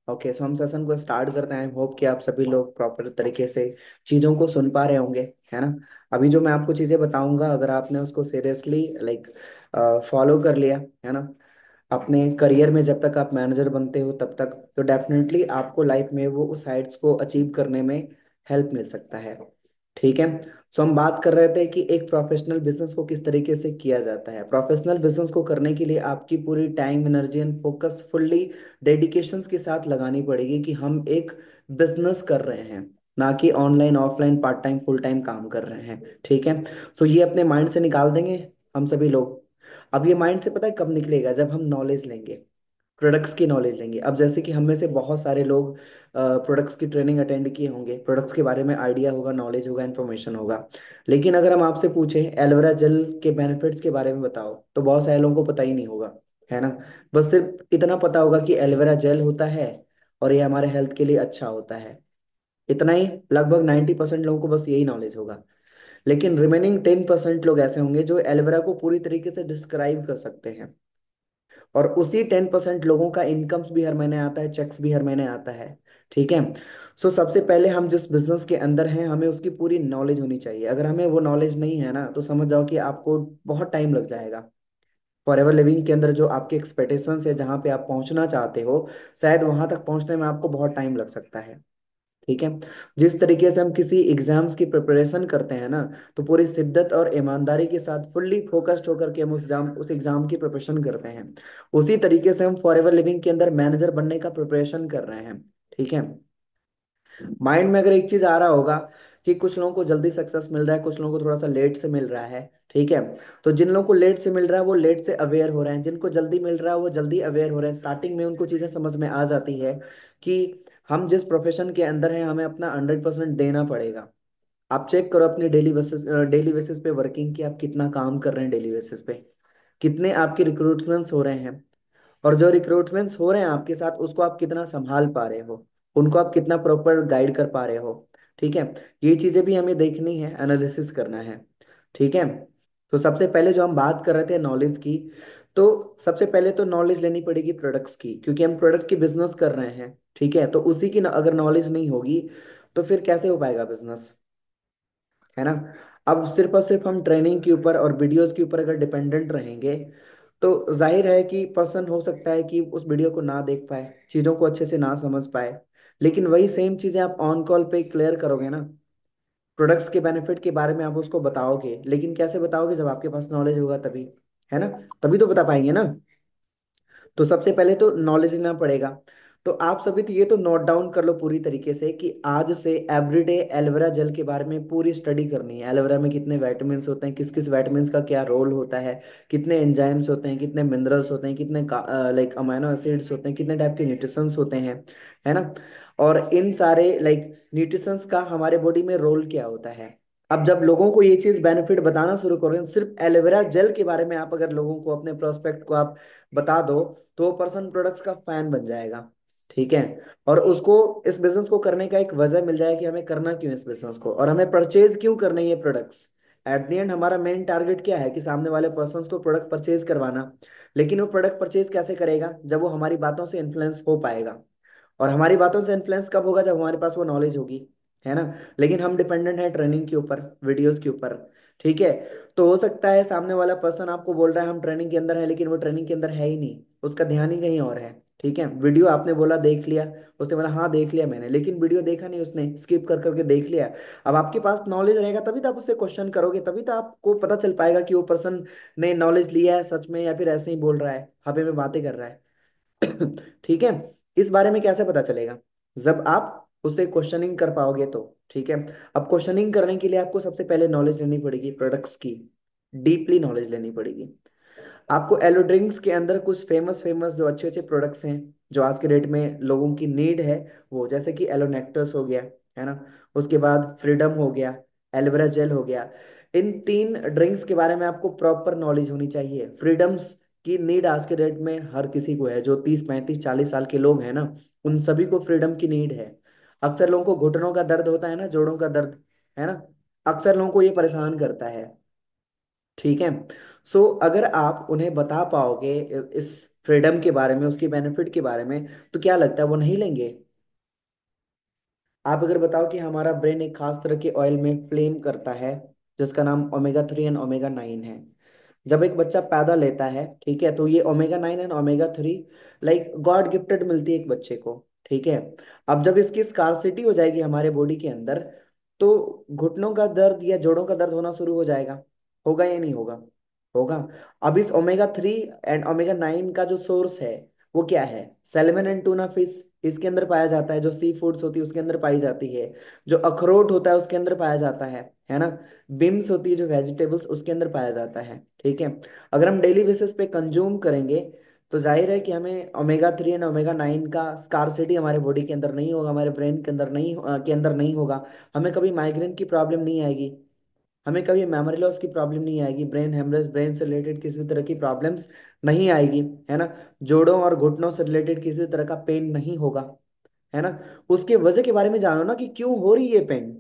Okay, सो हम session को start करते हैं। होप कि आप सभी लोग प्रॉपर तरीके से चीज़ों को सुन पा रहे होंगे, है ना। अभी जो मैं आपको चीज़ें बताऊंगा, अगर आपने उसको सीरियसली लाइक फॉलो कर लिया, है ना, अपने करियर में जब तक आप मैनेजर बनते हो तब तक, तो डेफिनेटली आपको लाइफ में वो उस हाइट्स को अचीव करने में हेल्प मिल सकता है। ठीक है। सो हम बात कर रहे थे कि एक प्रोफेशनल बिजनेस को किस तरीके से किया जाता है। प्रोफेशनल बिजनेस को करने के लिए आपकी पूरी time, energy and focus fully dedications के साथ लगानी पड़ेगी कि हम एक बिजनेस कर रहे हैं, ना कि online offline part time full time काम कर रहे हैं। ठीक है। सो ये अपने माइंड से निकाल देंगे हम सभी लोग। अब ये माइंड से पता है कब निकलेगा? जब हम नॉलेज लेंगे, प्रोडक्ट्स की नॉलेज लेंगे। अब जैसे कि हम में से बहुत सारे लोग प्रोडक्ट्स की ट्रेनिंग अटेंड किए होंगे, प्रोडक्ट्स के बारे में आइडिया होगा, नॉलेज होगा, इन्फॉर्मेशन होगा। लेकिन अगर हम आपसे पूछें एलोवेरा जेल के बेनिफिट्स के बारे में बताओ, तो बहुत सारे लोगों को पता ही नहीं होगा, है ना। बस सिर्फ इतना पता होगा कि एलोवेरा जेल होता है और ये हमारे हेल्थ के लिए अच्छा होता है। इतना ही, लगभग 90% लोगों को बस यही नॉलेज होगा। लेकिन रिमेनिंग 10% लोग ऐसे होंगे जो एलोवेरा को पूरी तरीके से डिस्क्राइब कर सकते हैं। और उसी 10% लोगों का इनकम्स भी हर महीने आता है, चेक्स भी हर महीने आता है। ठीक है। सो सबसे पहले हम जिस बिजनेस के अंदर हैं, हमें उसकी पूरी नॉलेज होनी चाहिए। अगर हमें वो नॉलेज नहीं है ना, तो समझ जाओ कि आपको बहुत टाइम लग जाएगा। फॉर एवर लिविंग के अंदर जो आपके एक्सपेक्टेशंस है, जहाँ पे आप पहुंचना चाहते हो, शायद वहां तक पहुंचने में आपको बहुत टाइम लग सकता है। ठीक है। जिस तरीके से हम किसी एग्जाम्स की प्रिपरेशन करते हैं ना, तो पूरी शिद्दत और ईमानदारी के साथ फुल्ली फोकस्ड होकर के हम उस एग्जाम की प्रिपरेशन करते हैं, उसी तरीके से हम फॉर एवर लिविंग के अंदर मैनेजर बनने का प्रिपरेशन कर रहे हैं। ठीक है। माइंड में अगर एक चीज आ रहा होगा कि कुछ लोगों को जल्दी सक्सेस मिल रहा है, कुछ लोगों को थोड़ा सा लेट से मिल रहा है। ठीक है। तो जिन लोगों को लेट से मिल रहा है वो लेट से अवेयर हो रहे हैं, जिनको जल्दी मिल रहा है वो जल्दी अवेयर हो रहे हैं। स्टार्टिंग में उनको चीजें समझ में आ जाती है कि हम जिस प्रोफेशन के अंदर हैं हमें अपना 100% देना पड़ेगा। आप चेक करो अपनी डेली बेसिस पे वर्किंग की, आप कितना काम कर रहे हैं डेली बेसिस पे, कितने आपके रिक्रूटमेंट्स हो रहे हैं, और जो रिक्रूटमेंट्स हो रहे हैं आपके साथ उसको आप कितना संभाल पा रहे हो, उनको आप कितना प्रॉपर गाइड कर पा रहे हो। ठीक है। ये चीजें भी हमें देखनी है, एनालिसिस करना है। ठीक है। तो सबसे पहले जो हम बात कर रहे थे नॉलेज की, तो सबसे पहले तो नॉलेज लेनी पड़ेगी प्रोडक्ट्स की, क्योंकि हम प्रोडक्ट की बिजनेस कर रहे हैं। ठीक है। तो उसी की अगर नॉलेज नहीं होगी तो फिर कैसे हो पाएगा बिजनेस, है ना। अब सिर्फ और सिर्फ हम ट्रेनिंग के ऊपर और वीडियोस के ऊपर अगर डिपेंडेंट रहेंगे, तो जाहिर है कि पर्सन हो सकता है कि उस वीडियो को ना देख पाए, चीज़ों को अच्छे से ना समझ पाए। लेकिन वही सेम चीज़ें आप ऑन कॉल पे क्लियर करोगे ना, प्रोडक्ट्स के बेनिफिट के बारे में आप उसको बताओगे। लेकिन कैसे बताओगे? जब आपके पास नॉलेज होगा तभी, है ना। तभी तो बता पाएंगे ना। तो सबसे पहले तो नॉलेज लेना पड़ेगा। तो आप सभी तो ये तो नोट डाउन कर लो पूरी तरीके से कि आज से एवरीडे एलोवेरा जेल के बारे में पूरी स्टडी करनी है। एलोवेरा में कितने विटामिन्स होते हैं, किस किस विटामिन्स का क्या रोल होता है, कितने एंजाइम्स होते हैं, कितने मिनरल्स होते हैं, कितने लाइक अमाइनो एसिड्स होते हैं, कितने टाइप के न्यूट्रिशंस होते हैं, है ना। और इन सारे लाइक न्यूट्रिशंस का हमारे बॉडी में रोल क्या होता है। अब जब लोगों को ये चीज बेनिफिट बताना शुरू करोगे, सिर्फ एलोवेरा जेल के बारे में आप अगर लोगों को, अपने प्रोस्पेक्ट को आप बता दो, तो वो पर्सन प्रोडक्ट्स का फैन बन जाएगा। ठीक है। और उसको इस बिजनेस को करने का एक वजह मिल जाए कि हमें करना क्यों है इस बिजनेस को, और हमें परचेज क्यों करना है ये प्रोडक्ट्स। एट द एंड हमारा मेन टारगेट क्या है कि सामने वाले पर्सन को प्रोडक्ट परचेज करवाना। लेकिन वो प्रोडक्ट परचेज कैसे करेगा? जब वो हमारी बातों से इन्फ्लुएंस हो पाएगा। और हमारी बातों से इन्फ्लुएंस कब होगा? जब हमारे पास वो नॉलेज होगी, है ना। लेकिन हम डिपेंडेंट है ट्रेनिंग के ऊपर, वीडियोस के ऊपर। ठीक है। तो हो सकता है सामने वाला पर्सन आपको बोल रहा है हम ट्रेनिंग के अंदर है, लेकिन वो ट्रेनिंग के अंदर है ही नहीं, उसका ध्यान ही कहीं और है। ठीक है। वीडियो आपने बोला देख लिया, उसने बोला हाँ देख लिया मैंने, लेकिन वीडियो देखा नहीं, उसने स्किप कर करके देख लिया। अब आपके पास नॉलेज रहेगा तभी तो आप उससे क्वेश्चन करोगे, तभी तो आपको पता चल पाएगा कि वो पर्सन ने नॉलेज लिया है सच में, या फिर ऐसे ही बोल रहा है, हवा में बातें कर रहा है। ठीक है। इस बारे में कैसे पता चलेगा? जब आप उससे क्वेश्चनिंग कर पाओगे तो। ठीक है। अब क्वेश्चनिंग करने के लिए आपको सबसे पहले नॉलेज लेनी पड़ेगी प्रोडक्ट्स की, डीपली नॉलेज लेनी पड़ेगी। आपको एलो ड्रिंक्स के अंदर कुछ फेमस फेमस जो अच्छे अच्छे प्रोडक्ट्स हैं, जो आज के डेट में लोगों की नीड है, वो जैसे कि एलो नेक्टर्स हो गया, है ना। उसके बाद फ्रीडम हो गया, एलोवेरा जेल हो गया। इन तीन ड्रिंक्स के बारे में आपको प्रॉपर नॉलेज होनी चाहिए। फ्रीडम्स की नीड आज के डेट में हर किसी को है, जो 30 35 40 साल के लोग हैं ना, उन सभी को फ्रीडम की नीड है। अक्सर लोगों को घुटनों का दर्द होता है ना, जोड़ों का दर्द, है ना। अक्सर लोगों को ये परेशान करता है। ठीक है। सो अगर आप उन्हें बता पाओगे इस फ्रीडम के बारे में, उसकी बेनिफिट के बारे में, तो क्या लगता है वो नहीं लेंगे? आप अगर बताओ कि हमारा ब्रेन एक खास तरह के ऑयल में फ्लेम करता है जिसका नाम ओमेगा 3 एंड ओमेगा 9 है। जब एक बच्चा पैदा लेता है, ठीक है, तो ये omega 9 and omega 3 like God gifted मिलती है एक बच्चे को, ठीक है। अब जब इसकी स्कारसिटी हो जाएगी हमारे बॉडी के अंदर, तो घुटनों का दर्द या जोड़ों का दर्द होना शुरू हो जाएगा। होगा या नहीं होगा? होगा। अब इस ओमेगा 3 एंड ओमेगा 9 का जो सोर्स है वो क्या है? सैल्मन एंड टूना फिश इसके अंदर पाया जाता है, जो सी फूड्स होती है उसके अंदर पाई जाती है। जो अखरोट होता है उसके अंदर पाया जाता है ना। बिम्स होती है जो वेजिटेबल्स, उसके अंदर पाया जाता है, ठीक है। अगर हम डेली बेसिस पे कंज्यूम करेंगे तो जाहिर है कि हमें ओमेगा 3 एंड ओमेगा 9 का स्कारसिटी हमारे बॉडी के अंदर नहीं होगा, हमारे ब्रेन के अंदर नहीं होगा। हमें कभी माइग्रेन की प्रॉब्लम नहीं आएगी, हमें कभी मेमोरी लॉस की प्रॉब्लम नहीं आएगी, ब्रेन हेमरेज, ब्रेन से रिलेटेड किसी भी तरह की प्रॉब्लम्स नहीं आएगी, है ना। जोड़ों और घुटनों से रिलेटेड किसी भी तरह का पेन नहीं होगा, है ना। उसके वजह के बारे में जानो ना कि क्यों हो रही है पेन,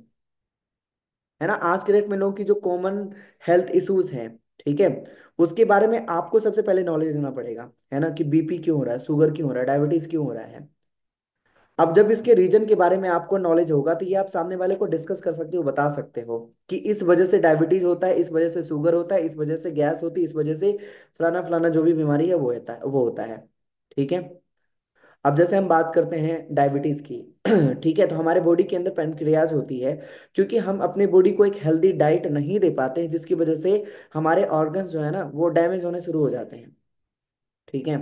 है ना। आज के डेट में लोगों की जो कॉमन हेल्थ इश्यूज हैं, ठीक है, उसके बारे में आपको सबसे पहले नॉलेज देना पड़ेगा, है ना, कि बीपी क्यों हो रहा है, शुगर क्यों हो रहा है, डायबिटीज क्यों हो रहा है। अब जब इसके रीजन के बारे में आपको नॉलेज होगा तो ये आप सामने वाले को डिस्कस कर सकते हो, बता सकते हो कि इस वजह से डायबिटीज होता है, इस वजह से शुगर होता है, इस वजह से गैस होती है, इस वजह से फलाना फलाना जो भी बीमारी है वो होता है, ठीक है। अब जैसे हम बात करते हैं डायबिटीज की ठीक है, तो हमारे बॉडी के अंदर पेनक्रियाज होती है, क्योंकि हम अपने बॉडी को एक हेल्दी डाइट नहीं दे पाते हैं, जिसकी वजह से हमारे ऑर्गन्स जो है ना वो डैमेज होने शुरू हो जाते हैं, ठीक है।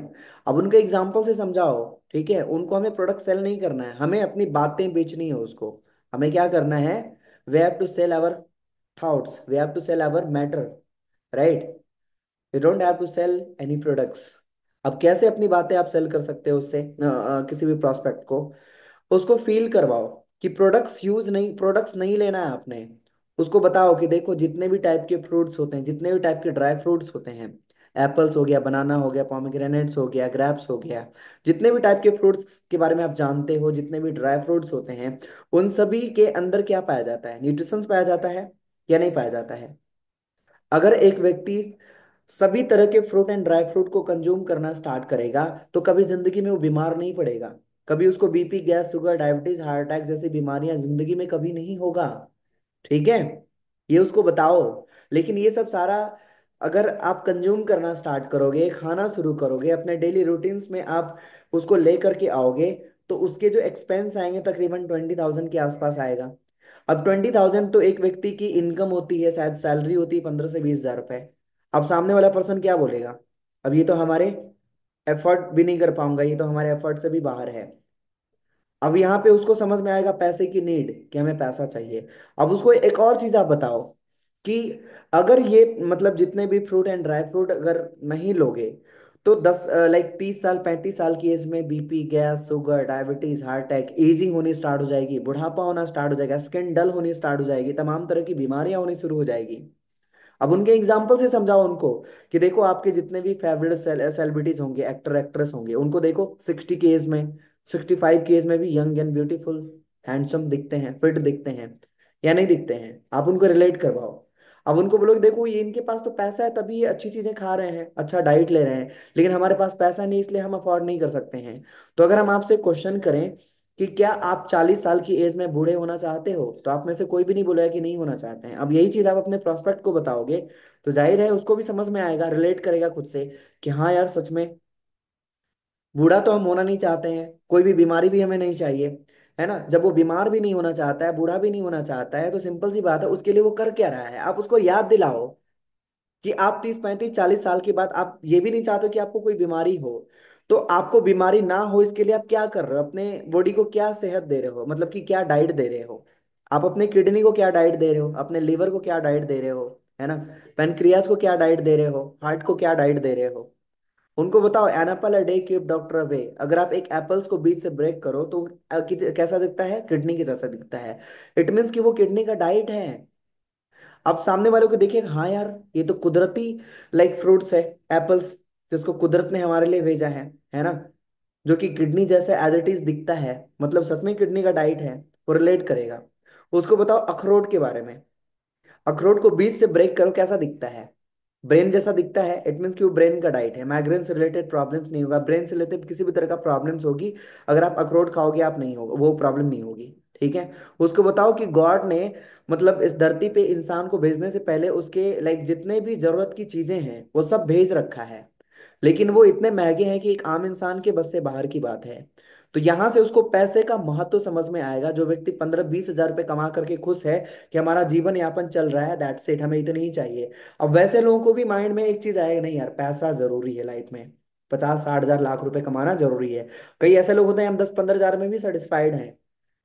अब उनको एग्जाम्पल से समझाओ, ठीक है, उनको हमें प्रोडक्ट सेल नहीं करना है, हमें अपनी बातें बेचनी है उसको। हमें क्या करना है? We have to sell our thoughts, we have to sell our matter, right. You don't have to sell any products. अब कैसे अपनी बातें आप सेल कर सकते हो उससे किसी भी प्रोस्पेक्ट को? उसको फील करवाओ कि प्रोडक्ट्स नहीं लेना है आपने। उसको बताओ कि देखो जितने भी टाइप के फ्रूट्स होते हैं, जितने भी टाइप के ड्राई फ्रूट्स होते हैं, एप्पल्स हो गया, बनाना हो गया, पोमेग्रेनेट्स हो गया, ग्रेप्स हो गया, जितने भी टाइप के फ्रूट्स के बारे में आप जानते हो, जितने भी ड्राई फ्रूट्स होते हैं, उन सभी के अंदर क्या पाया जाता है? न्यूट्रिशंस पाया जाता है या नहीं पाया जाता है? अगर एक व्यक्ति सभी तरह के फ्रूट एंड ड्राई फ्रूट को कंज्यूम करना स्टार्ट करेगा तो कभी जिंदगी में वो बीमार नहीं पड़ेगा, कभी उसको BP, gas, sugar, diabetes, heart attack जैसी बीमारियां जिंदगी में कभी नहीं होगा, ठीक है। ये उसको बताओ। लेकिन ये सब सारा अगर आप कंज्यूम करना स्टार्ट करोगे, खाना शुरू करोगे, अपने डेली रूटीन्स में आप उसको लेकर के आओगे, तो उसके जो एक्सपेंस आएंगे तकरीबन 20,000 के आसपास आएगा। अब 20,000 तो एक व्यक्ति की इनकम होती है, शायद सैलरी होती है 15 से 20 हजार रुपए। अब सामने वाला पर्सन क्या बोलेगा? अब ये तो हमारे एफर्ट भी नहीं कर पाऊंगा, ये तो हमारे एफर्ट से भी बाहर है। अब यहाँ पे उसको समझ में आएगा पैसे की नीड, कि हमें पैसा चाहिए। अब उसको एक और चीज आप बताओ कि अगर ये मतलब जितने भी फ्रूट एंड ड्राई फ्रूट अगर नहीं लोगे तो 30 साल 35 साल की एज में BP, gas, sugar, diabetes, heart attack, ageing होनी स्टार्ट हो जाएगी, बुढ़ापा होना स्टार्ट हो जाएगा, स्किन डल होनी स्टार्ट हो जाएगी, तमाम तरह की बीमारियां होनी शुरू हो जाएगी। अब उनके एग्जाम्पल से समझाओ उनको कि देखो आपके जितने भी फेवरेट सेलिब्रिटीज होंगे, एक्टर एक्ट्रेस होंगे, उनको देखो 60 की एज में, 65 की एज में भी यंग एंड ब्यूटीफुल, हैंडसम दिखते हैं, फिट दिखते हैं या नहीं दिखते हैं? आप उनको रिलेट करवाओ। अब उनको बोलो कि देखो ये इनके पास तो पैसा है तभी ये अच्छी चीजें खा रहे हैं, अच्छा डाइट ले रहे हैं, लेकिन हमारे पास पैसा नहीं इसलिए हम अफोर्ड नहीं कर सकते हैं। तो अगर हम आपसे क्वेश्चन करें कि क्या आप 40 साल की एज में बूढ़े होना चाहते हो, तो आप में से कोई भी नहीं बोलेगा कि नहीं होना चाहते हैं। अब यही चीज आप अपने प्रोस्पेक्ट को बताओगे तो जाहिर है उसको भी समझ में आएगा, रिलेट करेगा खुद से कि हाँ यार सच में बूढ़ा तो हम होना नहीं चाहते हैं, कोई भी बीमारी भी हमें नहीं चाहिए, है ना। जब वो बीमार भी नहीं होना चाहता है, बूढ़ा भी नहीं होना चाहता है, तो सिंपल सी बात है उसके लिए वो कर क्या रहा है, आप उसको याद दिलाओ कि आप 30 35 40 साल के बाद आप ये भी नहीं चाहते कि आपको कोई बीमारी हो। तो आपको बीमारी ना हो इसके लिए आप क्या कर रहे हो? अपने बॉडी को क्या सेहत दे रहे हो, मतलब कि क्या डाइट दे रहे हो? आप अपने किडनी को क्या डाइट दे रहे हो, अपने लीवर को क्या डाइट दे रहे हो, है ना। पेनक्रियाज को क्या डाइट दे रहे हो, हार्ट को क्या डाइट दे रहे हो? उनको बताओ an apple a day keep doctor away. अगर आप एक एप्पल्स को बीच से ब्रेक करो तो कैसा दिखता है? किडनी के जैसा दिखता है। इट मीन्स कि वो किडनी का डाइट है। आप सामने वालों को देखिए, हाँ यार ये तो कुदरती लाइक फ्रूट्स है, एप्पल्स, जिसको कुदरत ने हमारे लिए भेजा है ना, जो कि किडनी जैसे एज इट इज दिखता है, मतलब सच में किडनी का डाइट है, वो रिलेट करेगा। उसको बताओ अखरोट के बारे में, अखरोट को बीज से ब्रेक करो कैसा दिखता है, ब्रेन जैसा दिखता है, इट मीन्स कि वो ब्रेन का डाइट है। माइग्रेन से रिलेटेड प्रॉब्लम्स नहीं होगा, ब्रेन से रिलेटेड किसी भी तरह का प्रॉब्लम्स होगी, अगर आप अखरोट खाओगे आप नहीं होगा, वो प्रॉब्लम नहीं होगी। ठीक है। उसको बताओ कि गॉड ने मतलब इस धरती पे इंसान को भेजने से पहले उसके लाइक जितने भी जरूरत की चीजें हैं वो सब भेज रखा है, लेकिन वो इतने महंगे हैं कि एक आम इंसान के बस से बाहर की बात है। तो यहां से उसको पैसे का महत्व समझ में आएगा। जो व्यक्ति 15-20 हजार रुपये कमा करके खुश है कि हमारा जीवन यापन चल रहा है, दैट्स इट, हमें इतनी ही चाहिए। अब वैसे लोगों को भी माइंड में एक चीज आएगा, नहीं यार पैसा जरूरी है लाइफ में, 50-60 हजार लाख रुपए कमाना जरूरी है। कई ऐसे लोग होते हैं हम 10-15 हजार में भी सेटिस्फाइड हैं,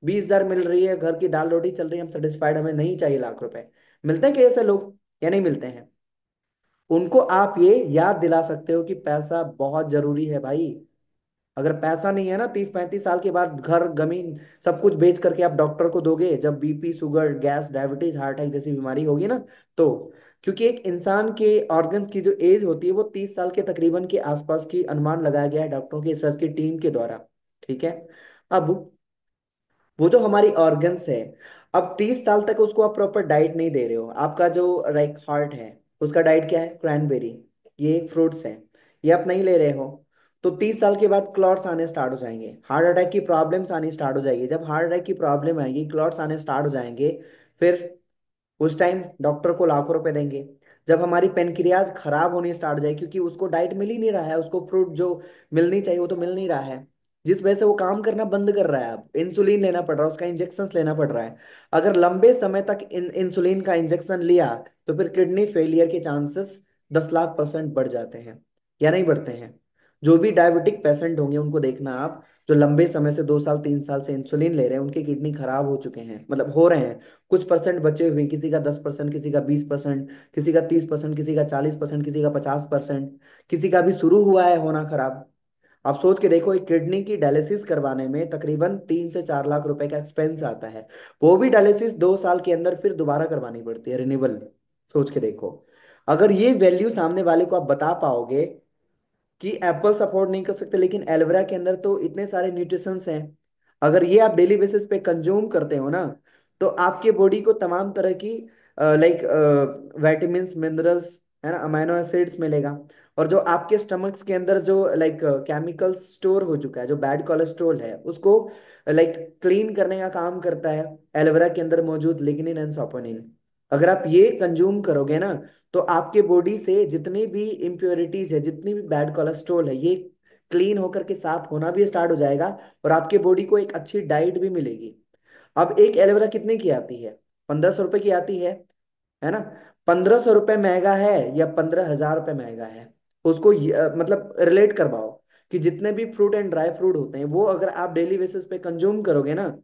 20 हजार मिल रही है, घर की दाल रोटी चल रही है, हम सेटिस्फाइड, हमें नहीं चाहिए लाख रुपए। मिलते हैं कि ऐसे लोग या नहीं मिलते हैं? उनको आप ये याद दिला सकते हो कि पैसा बहुत जरूरी है भाई। अगर पैसा नहीं है ना, 30-35 साल के बाद घर जमीन सब कुछ बेच करके आप डॉक्टर को दोगे, जब BP sugar gas diabetes heart attack जैसी बीमारी होगी ना, तो क्योंकि एक इंसान के ऑर्गन्स की जो एज होती है वो 30 साल के तकरीबन के आसपास की अनुमान लगाया गया है डॉक्टरों की रिसर्च की टीम के द्वारा। ठीक है। अब वो जो हमारी ऑर्गन्स है, अब 30 साल तक उसको आप प्रॉपर डाइट नहीं दे रहे हो, आपका जो राइट हार्ट है उसका डाइट क्या है, क्रैनबेरी, ये फ्रूट्स है, ये आप नहीं ले रहे हो, तो 30 साल के बाद क्लॉट्स आने स्टार्ट हो जाएंगे, हार्ट अटैक की प्रॉब्लम्स आनी स्टार्ट हो जाएगी। जब हार्ट अटैक की प्रॉब्लम आएगी, क्लॉट्स आने स्टार्ट हो जाएंगे, फिर उस टाइम डॉक्टर को लाखों रुपए देंगे। जब हमारी पेनक्रियाज खराब होनी स्टार्ट हो जाए, क्योंकि उसको डाइट मिल ही नहीं रहा है, उसको फ्रूट जो मिलनी चाहिए वो तो मिल नहीं रहा है, जिस वजह से वो काम करना बंद कर रहा है, अब इंसुलिन लेना पड़ रहा है, उसका इंजेक्शन लेना पड़ रहा है। अगर लंबे समय तक इंसुलिन का इंजेक्शन लिया तो फिर किडनी फेलियर के चांसेस 10 लाख% बढ़ जाते हैं, या नहीं बढ़ते हैं? जो भी डायबिटिक पेशेंट होंगे उनको देखना आप, जो लंबे समय से 2 साल 3 साल से इंसुलिन ले रहे हैं, उनके किडनी खराब हो चुके हैं, मतलब हो रहे हैं। कुछ परसेंट बचे हुए, किसी का 10%, किसी का 20%, किसी का 30%, किसी का 40%, किसी का 50%, किसी का भी शुरू हुआ है होना खराब। आप सोच के देखो, एक किडनी की डायलिसिस करवाने में तकरीबन 3 से 4 लाख रुपए का एक्सपेंस आता है। वो भी डायलिसिस 2 साल के अंदर फिर दोबारा करवानी पड़ती है, रिन्यूअल। सोच के देखो, अगर ये वैल्यू सामने वाले को आप बता पाओगे कि एप्पल्स अफोर्ड नहीं कर सकते लेकिन एलोवेरा के अंदर तो इतने सारे न्यूट्रिशंस हैं, अगर ये आप डेली बेसिस पे कंज्यूम करते हो ना, तो आपके बॉडी को तमाम तरह की लाइक विटामिन्स मिनरल्स है ना, अमाइनो एसिड्स मिलेगा। और जो आपके स्टमक्स के अंदर जो लाइक केमिकल स्टोर हो चुका है, जो बैड कोलेस्ट्रॉल है, उसको लाइक क्लीन करने का काम करता है एलोवेरा के अंदर मौजूद लिग्निन एंड सापोनिन। अगर आप ये कंज्यूम करोगे ना, तो आपके बॉडी से जितनी भी इम्प्योरिटीज है, जितनी भी बैड कोलेस्ट्रॉल है, ये क्लीन होकर के साफ होना भी स्टार्ट हो जाएगा, और आपके बॉडी को एक अच्छी डाइट भी मिलेगी। अब एक एलोवेरा कितने की आती है? 1500 रुपए की आती है ना? 1500 रुपये महंगा है या 15 हजार रुपये महंगा है? उसको मतलब रिलेट करवाओ कि जितने भी फ्रूट एंड ड्राई फ्रूट होते हैं वो अगर आप डेली बेसिस पे कंज्यूम करोगे ना,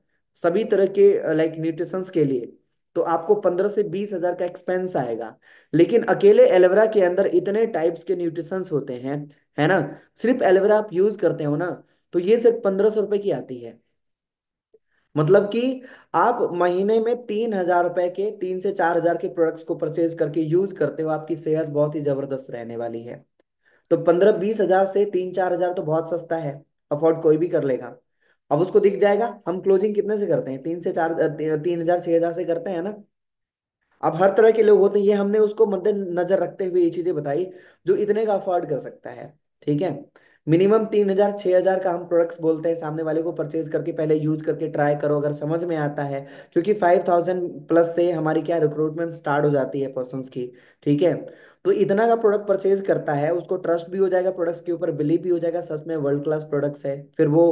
सभी तरह के लाइक न्यूट्रिशंस के लिए, तो आपको 15 से 20 हजार का एक्सपेंस आएगा। लेकिन अकेले एलोवेरा के अंदर इतने टाइप्स के न्यूट्रिशंस होते हैं, है ना? सिर्फ एलोवेरा आप यूज करते हो ना, तो ये सिर्फ 1500 रुपए की आती है। मतलब कि आप महीने में 3 हजार रुपए के, 3 से 4 हजार के प्रोडक्ट्स को परचेज करके यूज करते हो, आपकी सेहत बहुत ही जबरदस्त रहने वाली है। तो 15-20 हजार से 3-4 हजार तो बहुत सस्ता है, अफोर्ड कोई भी कर लेगा। अब उसको दिख जाएगा हम क्लोजिंग कितने से करते हैं, 3 से 4, 3 हजार 6 हजार से करते हैं ना। अब हर तरह के लोग होते हैं, ये हमने उसको मद्देनजर रखते हुए ये चीजें बताई जो इतने का अफोर्ड कर सकता है। ठीक है। मिनिमम 3 हजार 6 हजार का हम प्रोडक्ट्स बोलते हैं, सामने वाले को परचेज करके पहले यूज करके ट्राई करो, अगर समझ में आता है। क्योंकि 5,000 प्लस से हमारी क्या रिक्रूटमेंट स्टार्ट हो जाती है पर्सन्स की। ठीक है। तो इतना का प्रोडक्ट परचेज करता है, उसको ट्रस्ट भी हो जाएगा, प्रोडक्ट्स के ऊपर बिलीव भी हो जाएगा, सच में वर्ल्ड क्लास प्रोडक्ट्स है, फिर वो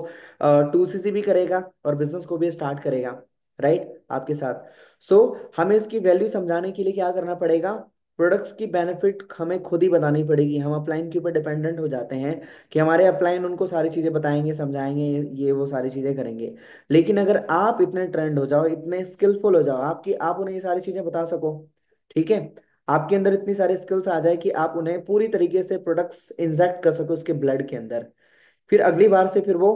2CC भी करेगा और बिजनेस को भी स्टार्ट करेगा, राइट आपके साथ। सो हमें इसकी वैल्यू समझाने के लिए क्या करना पड़ेगा, प्रोडक्ट्स की बेनिफिट हमें खुद ही बतानी पड़ेगी। हम अपलाइन के ऊपर डिपेंडेंट हो जाते हैं कि हमारे अपलाइन उनको सारी चीजें बताएंगे, समझाएंगे, ये वो सारी चीजें करेंगे। लेकिन अगर आप इतने ट्रेंड हो जाओ, इतने स्किलफुल हो जाओ, आपकी आप उन्हें ये सारी चीजें बता सको, ठीक है, आपके अंदर इतनी सारी स्किल्स आ जाए कि आप उन्हें पूरी तरीके से प्रोडक्ट्स इंजेक्ट कर सको उसके ब्लड के अंदर, फिर अगली बार से फिर वो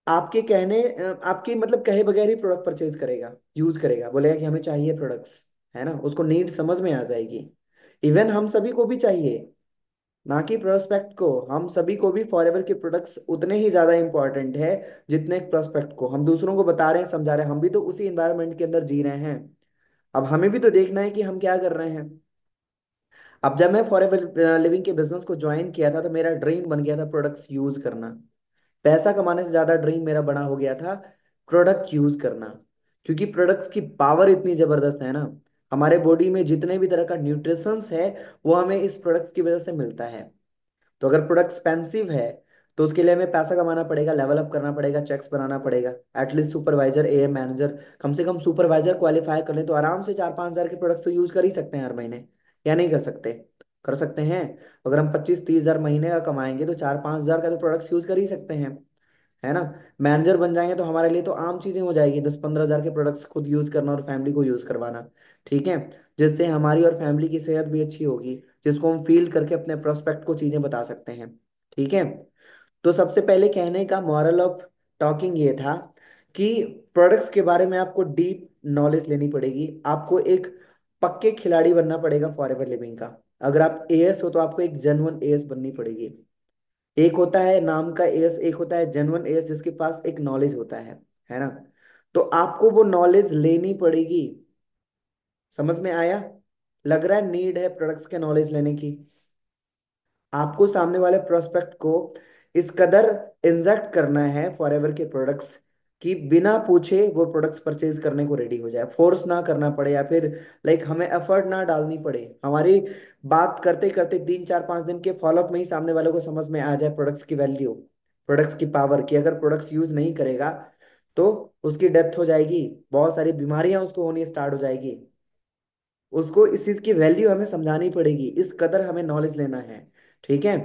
आपके कहने आपके मतलब कहे बगैर ही प्रोडक्ट परचेज करेगा, यूज करेगा, बोलेगा कि हमें चाहिए प्रोडक्ट्स, है ना, उसको नीड समझ में आ जाएगी। इवन हम सभी को भी चाहिए, ना कि प्रोस्पेक्ट को, हम सभी को भी फॉरएवर के प्रोडक्ट्स उतने ही ज्यादा इंपॉर्टेंट है जितने प्रोस्पेक्ट को। हम दूसरों को बता रहे हैं, समझा रहे हैं, हम भी तो उसी एनवायरनमेंट के अंदर जी रहे हैं। अब हमें भी तो देखना है कि हम क्या कर रहे हैं। अब जब मैं फॉरएवर लिविंग के बिजनेस को ज्वाइन किया था तो मेरा ड्रीम बन गया था प्रोडक्ट्स यूज करना। पैसा कमाने से ज्यादा ड्रीम मेरा बड़ा हो गया था प्रोडक्ट यूज करना। क्योंकि प्रोडक्ट्स की पावर इतनी जबरदस्त है ना, हमारे बॉडी में जितने भी तरह का न्यूट्रिशंस है वो हमें इस प्रोडक्ट्स की वजह से मिलता है। तो अगर प्रोडक्ट एक्सपेंसिव है तो उसके लिए हमें पैसा कमाना पड़ेगा, लेवल अप करना पड़ेगा, चेक्स बनाना पड़ेगा। एटलीस्ट सुपरवाइजर, एएम मैनेजर, कम से कम सुपरवाइजर क्वालिफाई कर ले तो आराम से 4-5 हज़ार के प्रोडक्ट्स तो यूज कर ही सकते हैं हर महीने। या नहीं कर सकते? कर सकते हैं। अगर हम 25-30 हज़ार महीने का कमाएंगे तो 4-5 हज़ार का तो प्रोडक्ट्स यूज कर ही सकते हैं, है ना। मैनेजर बन जाएंगे तो हमारे लिए तो आम चीजें हो जाएगी 10-15 हज़ार के प्रोडक्ट्स खुद यूज करना और फैमिली को यूज करवाना। ठीक है। जिससे हमारी और फैमिली की सेहत भी अच्छी होगी, जिसको हम फील करके अपने प्रोस्पेक्ट को चीजें बता सकते हैं। ठीक है। तो सबसे पहले कहने का मॉरल ऑफ टॉकिंग ये था कि प्रोडक्ट्स के बारे में आपको डीप नॉलेज लेनी पड़ेगी, आपको एक पक्के खिलाड़ी बनना पड़ेगा फॉरएवर लिविंग का। अगर आप एएस हो तो आपको एक जेन्युइन एएस बननी पड़ेगी। एक होता है नाम का एएस, एक होता है जेन्युइन एएस जिसके पास एक नॉलेज होता है ना। तो आपको वो नॉलेज लेनी पड़ेगी। समझ में आया? लग रहा है नीड है प्रोडक्ट्स के नॉलेज लेने की। आपको सामने वाले प्रोस्पेक्ट को इस कदर इंजेक्ट करना है फॉरएवर के प्रोडक्ट्स कि बिना पूछे वो प्रोडक्ट्स परचेज करने को रेडी हो जाए, फोर्स ना करना पड़े या फिर लाइक हमें एफर्ट ना डालनी पड़े। हमारी बात करते करते 3-4-5 दिन के फॉलोअप में ही सामने वाले को समझ में आ जाए प्रोडक्ट्स की वैल्यू, प्रोडक्ट्स की पावर की। अगर प्रोडक्ट्स यूज नहीं करेगा तो उसकी डेथ हो जाएगी, बहुत सारी बीमारियां उसको होनी स्टार्ट हो जाएगी। उसको इस चीज की वैल्यू हमें समझानी पड़ेगी, इस कदर हमें नॉलेज लेना है। ठीक है।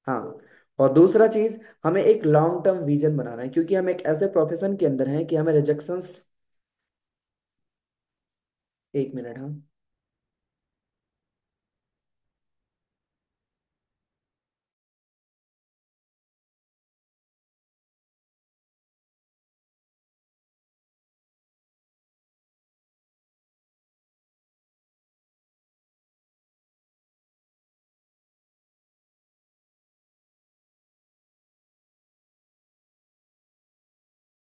हाँ। और दूसरा चीज, हमें एक लॉन्ग टर्म विजन बनाना है क्योंकि हम एक ऐसे प्रोफेशन के अंदर हैं कि हमें रिजेक्शंस। 1 मिनट, हाँ।